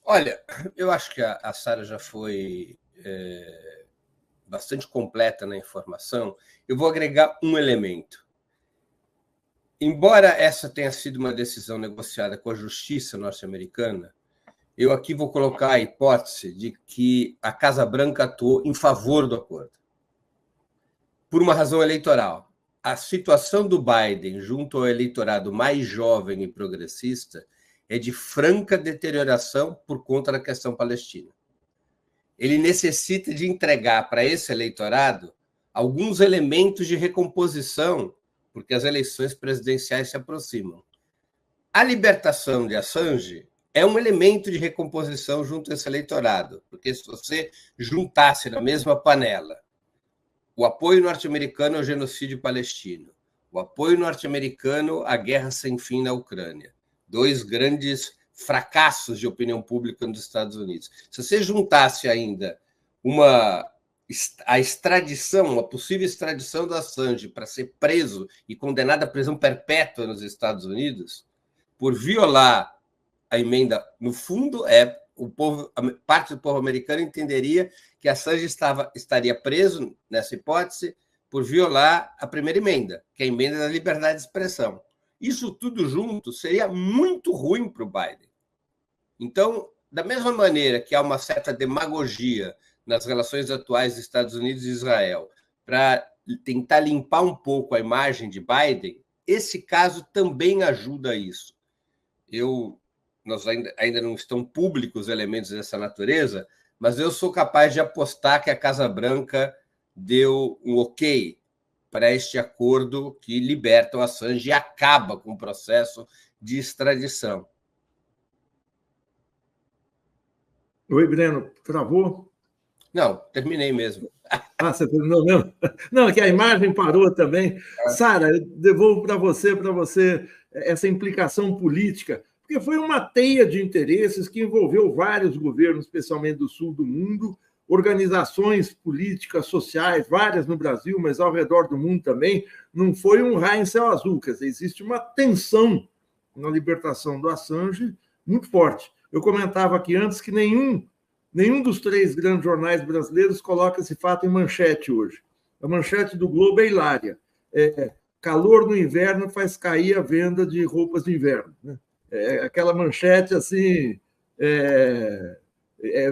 Olha, eu acho que a Sara já foi bastante completa na informação. Eu vou agregar um elemento. Embora essa tenha sido uma decisão negociada com a justiça norte-americana, eu aqui vou colocar a hipótese de que a Casa Branca atuou em favor do acordo, por uma razão eleitoral. A situação do Biden junto ao eleitorado mais jovem e progressista é de franca deterioração por conta da questão palestina. Ele necessita de entregar para esse eleitorado alguns elementos de recomposição, porque as eleições presidenciais se aproximam. A libertação de Assange é um elemento de recomposição junto a esse eleitorado, porque se você juntasse na mesma panela o apoio norte-americano ao genocídio palestino, o apoio norte-americano à guerra sem fim na Ucrânia, dois grandes fracassos de opinião pública nos Estados Unidos. Se você juntasse ainda a extradição, uma possível extradição do Assange para ser preso e condenado à prisão perpétua nos Estados Unidos, por violar a emenda, no fundo, parte do povo americano entenderia que Assange estaria preso, nessa hipótese, por violar a primeira emenda, que é a emenda da liberdade de expressão. Isso tudo junto seria muito ruim para o Biden. Então, da mesma maneira que há uma certa demagogia nas relações atuais dos Estados Unidos e Israel para tentar limpar um pouco a imagem de Biden, esse caso também ajuda a isso. Nós ainda não estão públicos elementos dessa natureza, mas eu sou capaz de apostar que a Casa Branca deu um ok para este acordo que liberta o Assange e acaba com o processo de extradição. Oi, Breno, travou? Não, terminei mesmo. Você terminou mesmo? Não, que a imagem parou também. Sara, eu devolvo para você essa implicação política, porque foi uma teia de interesses que envolveu vários governos, especialmente do sul do mundo, organizações políticas, sociais, várias no Brasil, mas ao redor do mundo também. Não foi um raio em céu azul, quer dizer, existe uma tensão na libertação do Assange muito forte. Eu comentava aqui antes que nenhum dos três grandes jornais brasileiros coloca esse fato em manchete hoje. A manchete do Globo é hilária. Calor no inverno faz cair a venda de roupas de inverno. Né? Aquela manchete assim,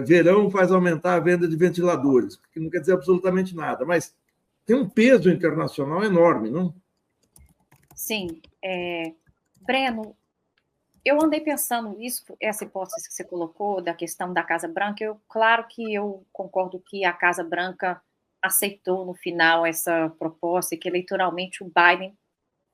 verão faz aumentar a venda de ventiladores, que não quer dizer absolutamente nada, mas tem um peso internacional enorme, não? Sim. Breno, eu andei pensando nisso, essa hipótese que você colocou da questão da Casa Branca. Claro que eu concordo que a Casa Branca aceitou no final essa proposta e que eleitoralmente o Biden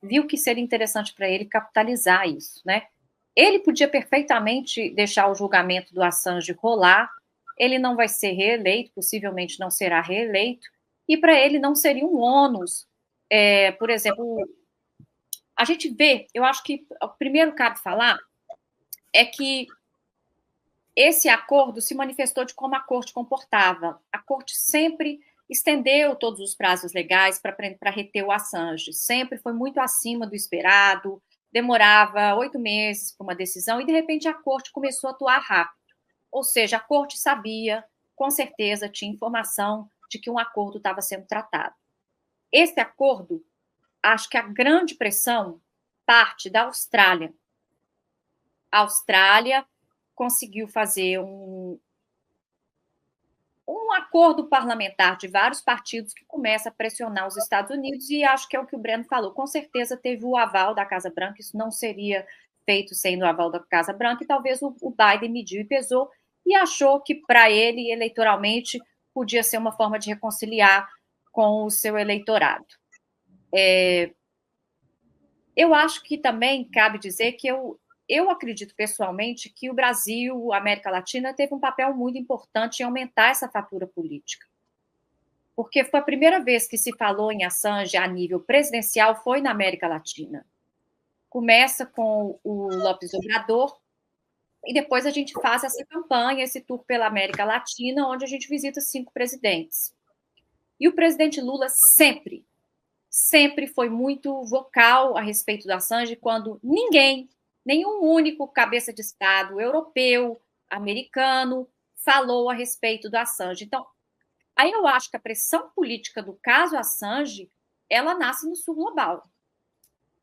viu que seria interessante para ele capitalizar isso, né? Ele podia perfeitamente deixar o julgamento do Assange rolar, ele não vai ser reeleito, possivelmente não será reeleito, e para ele não seria um ônus. Por exemplo, a gente vê, eu acho que o primeiro que cabe falar é que esse acordo se manifestou de como a corte comportava. A corte sempre estendeu todos os prazos legais para reter o Assange, sempre foi muito acima do esperado, demorava 8 meses para uma decisão e, de repente, a corte começou a atuar rápido. Ou seja, a corte sabia, com certeza, tinha informação de que um acordo estava sendo tratado. Esse acordo, acho que a grande pressão parte da Austrália. A Austrália conseguiu fazer um acordo parlamentar de vários partidos que começa a pressionar os Estados Unidos, e acho que é o que o Breno falou, com certeza teve o aval da Casa Branca, isso não seria feito sem o aval da Casa Branca, e talvez o Biden mediu e pesou, e achou que para ele, eleitoralmente, podia ser uma forma de reconciliar com o seu eleitorado. Eu acho que também cabe dizer que eu acredito pessoalmente que o Brasil, a América Latina, teve um papel muito importante em aumentar essa fatura política. Porque foi a primeira vez que se falou em Assange a nível presidencial, foi na América Latina. Começa com o López Obrador, e depois a gente faz essa campanha, esse tour pela América Latina, onde a gente visita 5 presidentes. E o presidente Lula sempre foi muito vocal a respeito do Assange, quando nenhum único cabeça de Estado europeu, americano falou a respeito do Assange. Então, aí eu acho que a pressão política do caso Assange, ela nasce no sul global.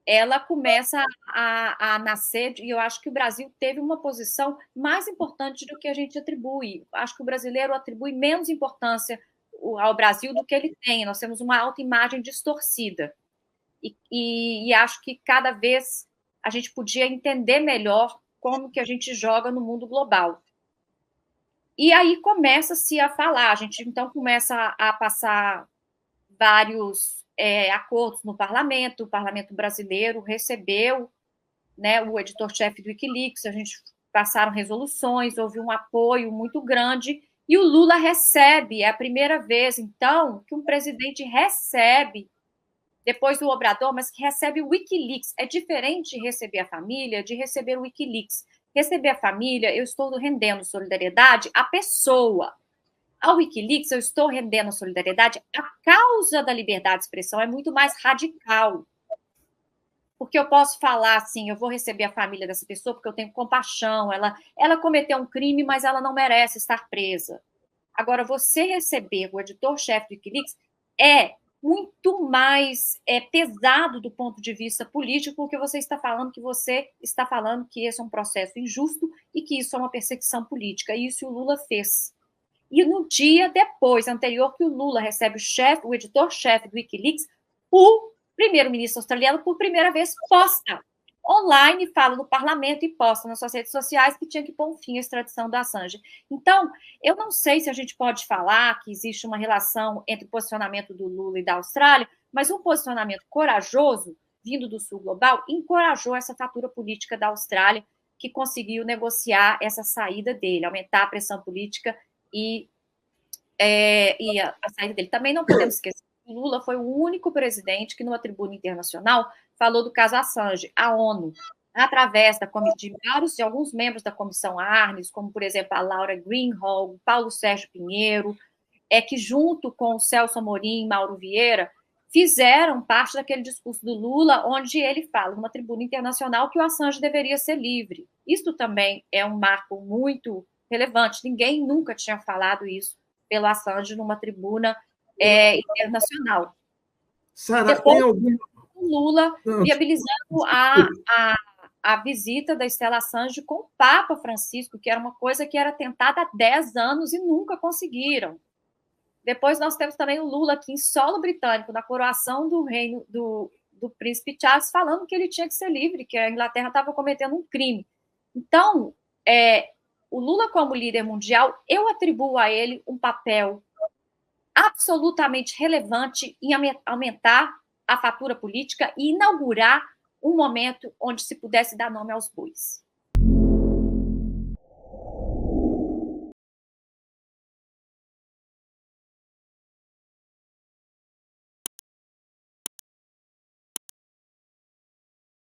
Ela começa a nascer, e eu acho que o Brasil teve uma posição mais importante do que a gente atribui. Acho que o brasileiro atribui menos importância ao Brasil do que ele tem. Nós temos uma autoimagem distorcida. E acho que cada vez a gente podia entender melhor como que a gente joga no mundo global. E aí começa-se a falar, a gente então começa a passar vários acordos no parlamento, o parlamento brasileiro recebeu, né, o editor-chefe do Wikileaks, a gente passaram resoluções, houve um apoio muito grande, e o Lula recebe, é a primeira vez, então, que um presidente recebe, depois do Obrador, mas que recebe o Wikileaks. É diferente de receber a família, de receber o Wikileaks. Receber a família, eu estou rendendo solidariedade à pessoa. Ao Wikileaks, eu estou rendendo solidariedade à causa da liberdade de expressão, é muito mais radical. Porque eu posso falar assim, eu vou receber a família dessa pessoa porque eu tenho compaixão, ela cometeu um crime, mas ela não merece estar presa. Agora, você receber o editor-chefe do Wikileaks é muito mais pesado do ponto de vista político, porque você está falando que esse é um processo injusto e que isso é uma perseguição política. E isso o Lula fez. E no dia depois, anterior, que o Lula recebe o editor-chefe do Wikileaks, o primeiro-ministro australiano, por primeira vez, posta online, fala no parlamento e posta nas suas redes sociais que tinha que pôr um fim à extradição do Assange. Então, eu não sei se a gente pode falar que existe uma relação entre o posicionamento do Lula e da Austrália, mas um posicionamento corajoso, vindo do sul global, encorajou essa fatura política da Austrália, que conseguiu negociar essa saída dele, aumentar a pressão política e a saída dele. Também não podemos esquecer que o Lula foi o único presidente que, numa tribuna internacional, falou do caso Assange. A ONU, através de alguns membros da Comissão Arnes, como, por exemplo, a Laura Greenhalgh, Paulo Sérgio Pinheiro, que, junto com o Celso Amorim e Mauro Vieira, fizeram parte daquele discurso do Lula, onde ele fala, numa tribuna internacional, que o Assange deveria ser livre. Isso também é um marco muito relevante. Ninguém nunca tinha falado isso pelo Assange numa tribuna internacional. Sara, tem algum... O Lula viabilizando a visita da Stella Assange com o Papa Francisco, que era uma coisa que era tentada há 10 anos e nunca conseguiram. Depois nós temos também o Lula aqui em solo britânico, na coroação do reino do príncipe Charles, falando que ele tinha que ser livre, que a Inglaterra estava cometendo um crime. Então, o Lula, como líder mundial, eu atribuo a ele um papel absolutamente relevante em aumentar a fatura política e inaugurar um momento onde se pudesse dar nome aos bois.